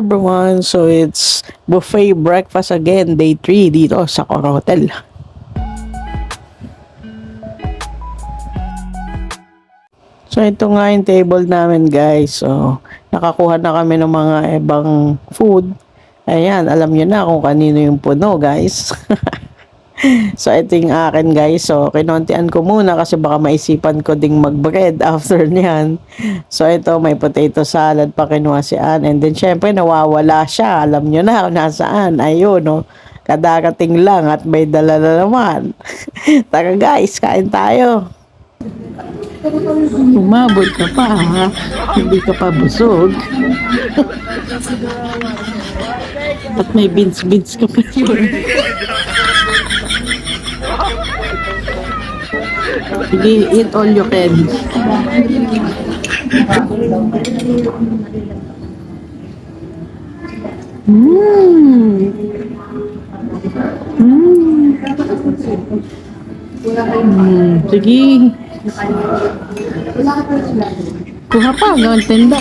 everyone! So it's buffet breakfast again, day 3 dito sa Cor Hotel. So ito nga yung table namin guys. So nakakuha na kami ng mga ibang food. Ayan, alam nyo na kung kanino yung puno guys. So ito yung akin guys. So kinontian ko muna kasi baka maisipan ko ding mag-bread after niyan. So ito may potato salad pa kinuha si Ann. And then syempre nawawala siya. Alam nyo na kung nasaan. Ayun no. Kadarating lang at may dala na naman. Tara guys, kain tayo. Umabot ka pa ha. Hindi ka pa busog. At may beans ka pa. Sige, eat all you can. Sige. Kuha pa hanggang tenda.